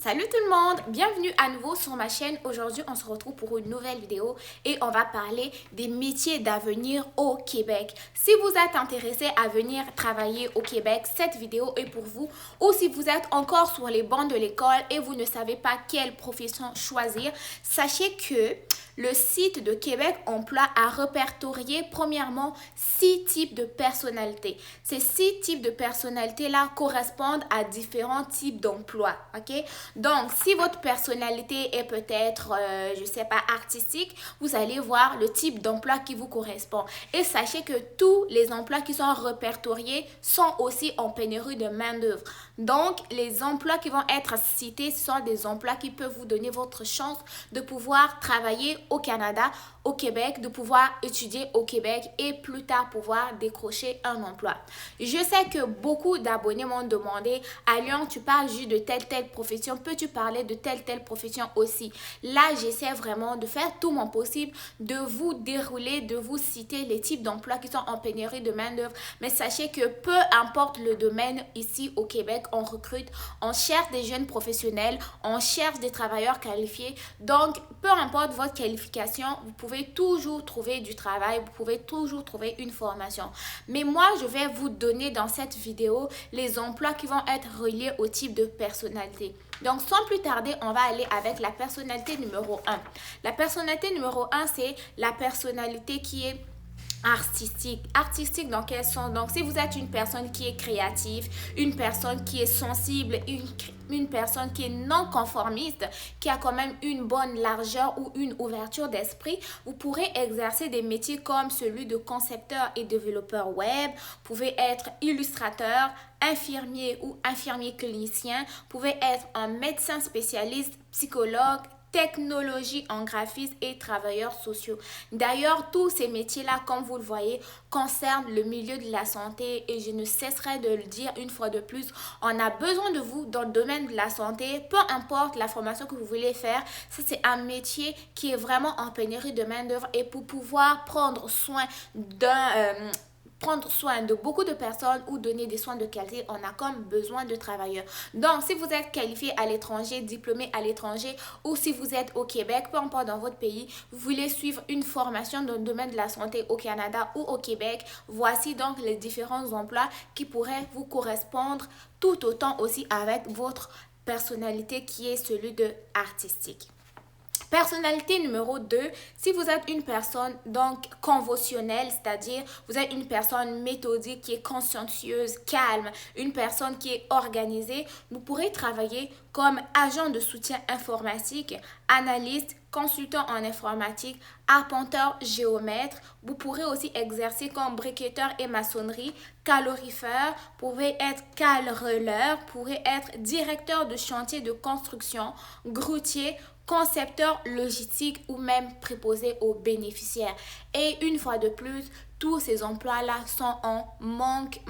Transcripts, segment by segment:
Salut tout le monde, bienvenue à nouveau sur ma chaîne. Aujourd'hui, on se retrouve pour une nouvelle vidéo et on va parler des métiers d'avenir au Québec. Si vous êtes intéressé à venir travailler au Québec, cette vidéo est pour vous. Ou si vous êtes encore sur les bancs de l'école et vous ne savez pas quelle profession choisir, sachez que le site de Québec Emploi a répertorié premièrement 6 types de personnalités. Ces 6 types de personnalités-là correspondent à différents types d'emplois, ok? Donc, si votre personnalité est peut-être, je sais pas, artistique, vous allez voir le type d'emploi qui vous correspond. Et sachez que tous les emplois qui sont répertoriés sont aussi en pénurie de main-d'œuvre. Donc, les emplois qui vont être cités sont des emplois qui peuvent vous donner votre chance de pouvoir travailler au Canada, au Québec, de pouvoir étudier au Québec et plus tard pouvoir décrocher un emploi. Je sais que beaucoup d'abonnés m'ont demandé, à Lyon, tu parles juste de telle profession, peux-tu parler de telle profession aussi? Là, j'essaie vraiment de faire tout mon possible, de vous dérouler, de vous citer les types d'emplois qui sont en pénurie de main-d'œuvre. Mais sachez que peu importe le domaine ici au Québec, on recrute, on cherche des jeunes professionnels, on cherche des travailleurs qualifiés. Donc, peu importe votre qualification, vous pouvez toujours trouver du travail, vous pouvez toujours trouver une formation. Mais moi, je vais vous donner dans cette vidéo les emplois qui vont être reliés au type de personnalité. Donc, sans plus tarder, on va aller avec la personnalité numéro 1. La personnalité numéro 1, c'est la personnalité qui est artistique. Artistique dans quel sens? Donc, si vous êtes une personne qui est créative, une personne qui est sensible, une personne qui est non conformiste, qui a quand même une bonne largeur ou une ouverture d'esprit, vous pourrez exercer des métiers comme celui de concepteur et développeur web. Vous pouvez être illustrateur, infirmier ou infirmier clinicien. Vous pouvez être un médecin spécialiste, psychologue, technologie en graphisme et travailleurs sociaux. D'ailleurs, tous ces métiers-là, comme vous le voyez, concernent le milieu de la santé et je ne cesserai de le dire une fois de plus, on a besoin de vous dans le domaine de la santé, peu importe la formation que vous voulez faire, ça c'est un métier qui est vraiment en pénurie de main-d'œuvre et pour pouvoir prendre soin de beaucoup de personnes ou donner des soins de qualité, on a comme besoin de travailleurs. Donc, si vous êtes qualifié à l'étranger, diplômé à l'étranger ou si vous êtes au Québec, peu importe dans votre pays, vous voulez suivre une formation dans le domaine de la santé au Canada ou au Québec, voici donc les différents emplois qui pourraient vous correspondre tout autant aussi avec votre personnalité qui est celui de artistique. Personnalité numéro 2, si vous êtes une personne donc conventionnelle, c'est-à-dire vous êtes une personne méthodique qui est consciencieuse, calme, une personne qui est organisée, vous pourrez travailler comme agent de soutien informatique, analyste, consultant en informatique, arpenteur, géomètre. Vous pourrez aussi exercer comme briquetteur et maçonnerie, calorifère, vous pouvez être calreleur, vous pourrez être directeur de chantier de construction, grutier, concepteur logistique ou même préposé aux bénéficiaires. Et une fois de plus, tous ces emplois-là sont en manque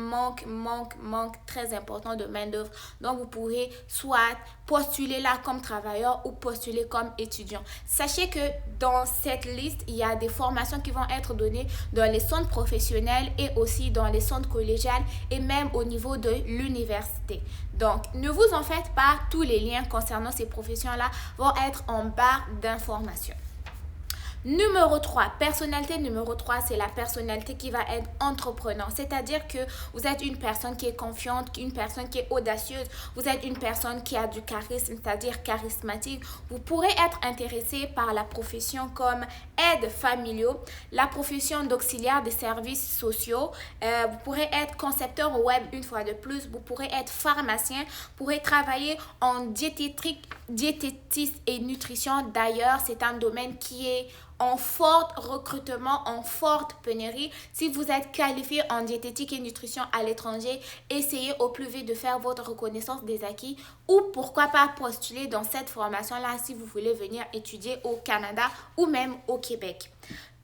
très important de main-d'œuvre. Donc, vous pourrez soit postuler là comme travailleur ou postuler comme étudiant. Sachez que dans cette liste, il y a des formations qui vont être données dans les centres professionnels et aussi dans les centres collégiales et même au niveau de l'université. Donc, ne vous en faites pas, tous les liens concernant ces professions-là vont être en barre d'informations. Numéro 3, personnalité numéro 3, c'est la personnalité qui va être entrepreneur. C'est-à-dire que vous êtes une personne qui est confiante, une personne qui est audacieuse, vous êtes une personne qui a du charisme, c'est-à-dire charismatique. Vous pourrez être intéressé par la profession comme aide familiaux, la profession d'auxiliaire des services sociaux. Vous pourrez être concepteur web une fois de plus. Vous pourrez être pharmacien. Vous pourrez travailler en diététiste et nutrition. D'ailleurs, c'est un domaine qui est en fort recrutement, en forte pénurie. Si vous êtes qualifié en diététique et nutrition à l'étranger, essayez au plus vite de faire votre reconnaissance des acquis ou pourquoi pas postuler dans cette formation-là si vous voulez venir étudier au Canada ou même au Québec.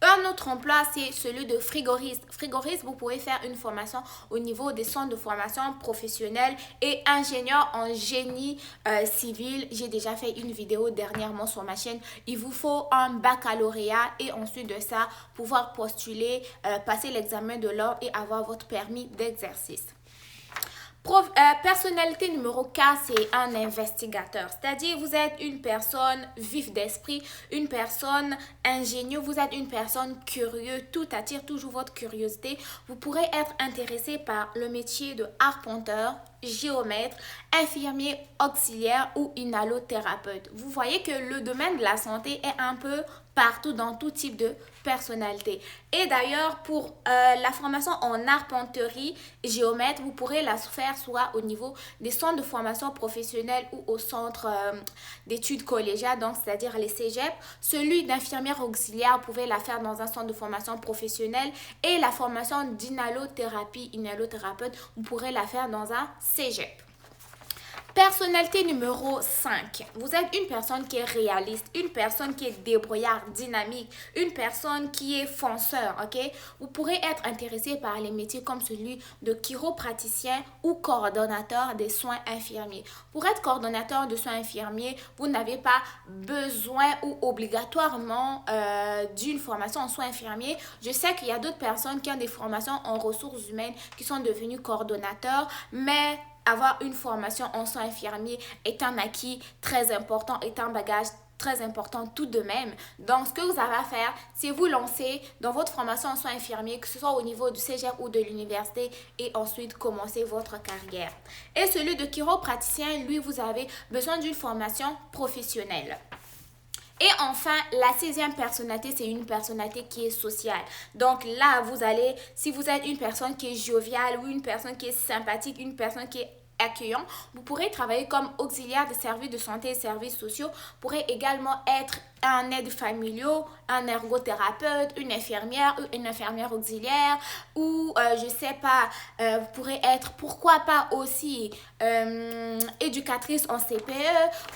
Un autre emploi, c'est celui de frigoriste. Frigoriste, vous pouvez faire une formation au niveau des centres de formation professionnelle et ingénieur en génie civil. J'ai déjà fait une vidéo dernièrement sur ma chaîne. Il vous faut un baccalauréat et ensuite de ça, pouvoir postuler, passer l'examen de l'ordre et avoir votre permis d'exercice. Personnalité numéro 4, c'est un investigateur. C'est-à-dire, vous êtes une personne vive d'esprit, une personne ingénieuse, vous êtes une personne curieuse, tout attire toujours votre curiosité. Vous pourrez être intéressé par le métier de arpenteur, géomètre, infirmier auxiliaire ou inhalothérapeute. Vous voyez que le domaine de la santé est un peu partout dans tout type de personnalité. Et d'ailleurs, pour la formation en arpenterie géomètre, vous pourrez la faire soit au niveau des centres de formation professionnelle ou au centre d'études collégiales, donc c'est-à-dire les cégep. Celui d'infirmière auxiliaire, vous pouvez la faire dans un centre de formation professionnelle et la formation d'inhalothérapie, inhalothérapeute, vous pourrez la faire dans un cégep. Personnalité numéro 5. Vous êtes une personne qui est réaliste, une personne qui est débrouillard, dynamique, une personne qui est fonceur, ok? Vous pourrez être intéressé par les métiers comme celui de chiropraticien ou coordonnateur des soins infirmiers. Pour être coordonnateur de soins infirmiers, vous n'avez pas besoin ou obligatoirement d'une formation en soins infirmiers. Je sais qu'il y a d'autres personnes qui ont des formations en ressources humaines qui sont devenues coordonnateurs, mais avoir une formation en soins infirmiers est un acquis très important, est un bagage très important tout de même. Donc, ce que vous avez à faire, c'est vous lancer dans votre formation en soins infirmiers, que ce soit au niveau du cégep ou de l'université, et ensuite commencer votre carrière. Et celui de chiropraticien, lui, vous avez besoin d'une formation professionnelle. Et enfin, la 6e personnalité, c'est une personnalité qui est sociale. Donc là, vous allez, si vous êtes une personne qui est joviale ou une personne qui est sympathique, une personne qui est accueillant, vous pourrez travailler comme auxiliaire de services de santé et services sociaux. Vous pourrez également être un aide familial, un ergothérapeute, une infirmière auxiliaire ou je sais pas, vous pourrez être pourquoi pas aussi éducatrice en CPE,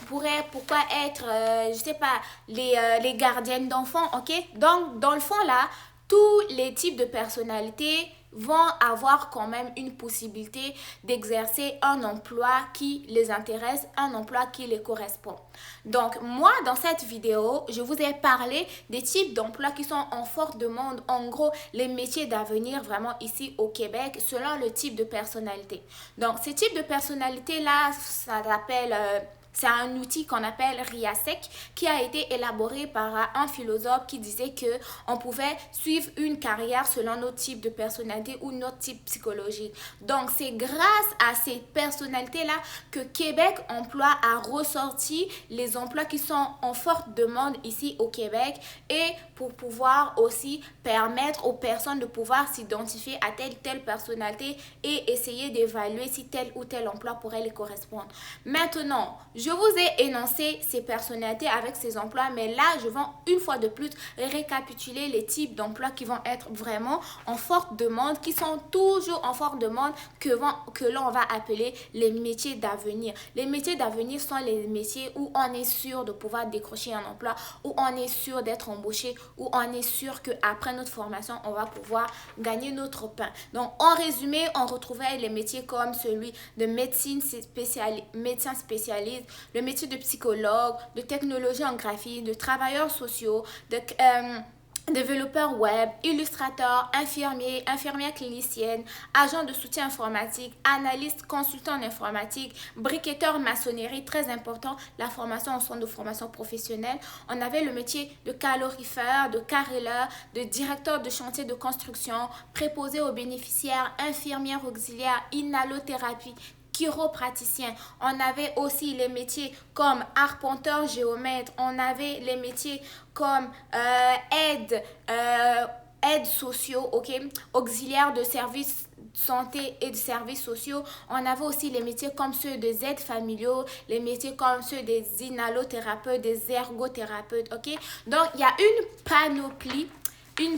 vous pourrez pourquoi être je sais pas les gardiennes d'enfants, ok? Donc dans le fond là, tous les types de personnalités vont avoir quand même une possibilité d'exercer un emploi qui les intéresse, un emploi qui les correspond. Donc moi, dans cette vidéo, je vous ai parlé des types d'emplois qui sont en forte demande, en gros les métiers d'avenir vraiment ici au Québec selon le type de personnalité. Donc ces types de personnalités-là, ça s'appelle... c'est un outil qu'on appelle RIASEC qui a été élaboré par un philosophe qui disait que on pouvait suivre une carrière selon notre type de personnalité ou notre type psychologique. Donc, c'est grâce à ces personnalités-là que Québec Emploi a ressorti les emplois qui sont en forte demande ici au Québec et pour pouvoir aussi permettre aux personnes de pouvoir s'identifier à telle personnalité et essayer d'évaluer si tel ou tel emploi pourrait les correspondre. Maintenant, je vous ai énoncé ces personnalités avec ces emplois, mais là, je vais une fois de plus récapituler les types d'emplois qui vont être vraiment en forte demande, qui sont toujours en forte demande, que l'on va appeler les métiers d'avenir. Les métiers d'avenir sont les métiers où on est sûr de pouvoir décrocher un emploi, où on est sûr d'être embauché, où on est sûr qu'après notre formation, on va pouvoir gagner notre pain. Donc, en résumé, on retrouvait les métiers comme celui de médecin spécialiste, le métier de psychologue, de technologie en graphie, de travailleurs sociaux, de développeur web, illustrateur, infirmière clinicienne, agent de soutien informatique, analyste, consultant en informatique, briquetteur maçonnerie, très important, la formation en centre de formation professionnelle. On avait le métier de calorifère, de carreleur, de directeur de chantier de construction, préposé aux bénéficiaires, infirmière auxiliaire, inhalothérapie, chiropraticien. On avait aussi les métiers comme arpenteur, géomètre. On avait les métiers comme aide sociaux, ok, auxiliaire de services santé et de services sociaux. On avait aussi les métiers comme ceux des aides familiaux, les métiers comme ceux des inhalothérapeutes, des ergothérapeutes, ok. Donc, il y a une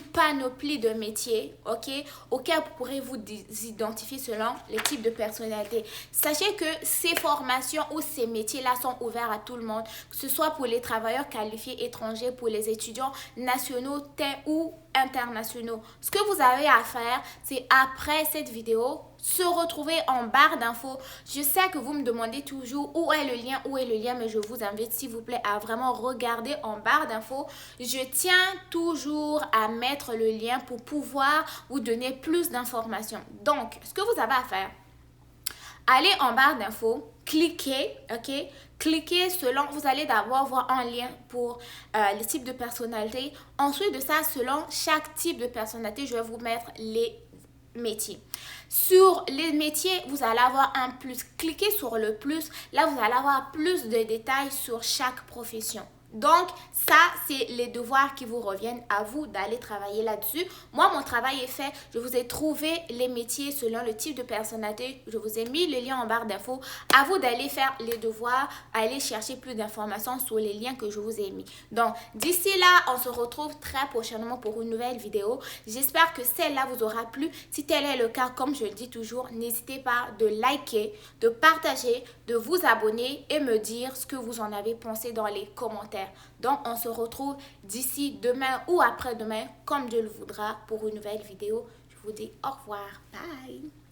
panoplie de métiers, ok, auxquels vous pourrez vous identifier selon les types de personnalités. Sachez que ces formations ou ces métiers-là sont ouverts à tout le monde, que ce soit pour les travailleurs qualifiés étrangers, pour les étudiants nationaux ou internationaux. Ce que vous avez à faire, c'est après cette vidéo, se retrouver en barre d'infos. Je sais que vous me demandez toujours où est le lien, mais je vous invite s'il vous plaît à vraiment regarder en barre d'infos. Je tiens toujours à mettre le lien pour pouvoir vous donner plus d'informations. Donc, ce que vous avez à faire, Allez en barre d'infos, cliquez, ok? Cliquez selon, vous allez d'abord voir un lien pour les types de personnalités. Ensuite de ça, selon chaque type de personnalité, je vais vous mettre les métiers. Sur les métiers, vous allez avoir un plus. Cliquez sur le plus. Là, vous allez avoir plus de détails sur chaque profession. Donc, ça, c'est les devoirs qui vous reviennent à vous d'aller travailler là-dessus. Moi, mon travail est fait. Je vous ai trouvé les métiers selon le type de personnalité. Je vous ai mis le lien en barre d'infos. À vous d'aller faire les devoirs, aller chercher plus d'informations sur les liens que je vous ai mis. Donc, d'ici là, on se retrouve très prochainement pour une nouvelle vidéo. J'espère que celle-là vous aura plu. Si tel est le cas, comme je le dis toujours, n'hésitez pas de liker, de partager, de vous abonner et me dire ce que vous en avez pensé dans les commentaires. Donc, on se retrouve d'ici demain ou après-demain, comme Dieu le voudra, pour une nouvelle vidéo. Je vous dis au revoir. Bye!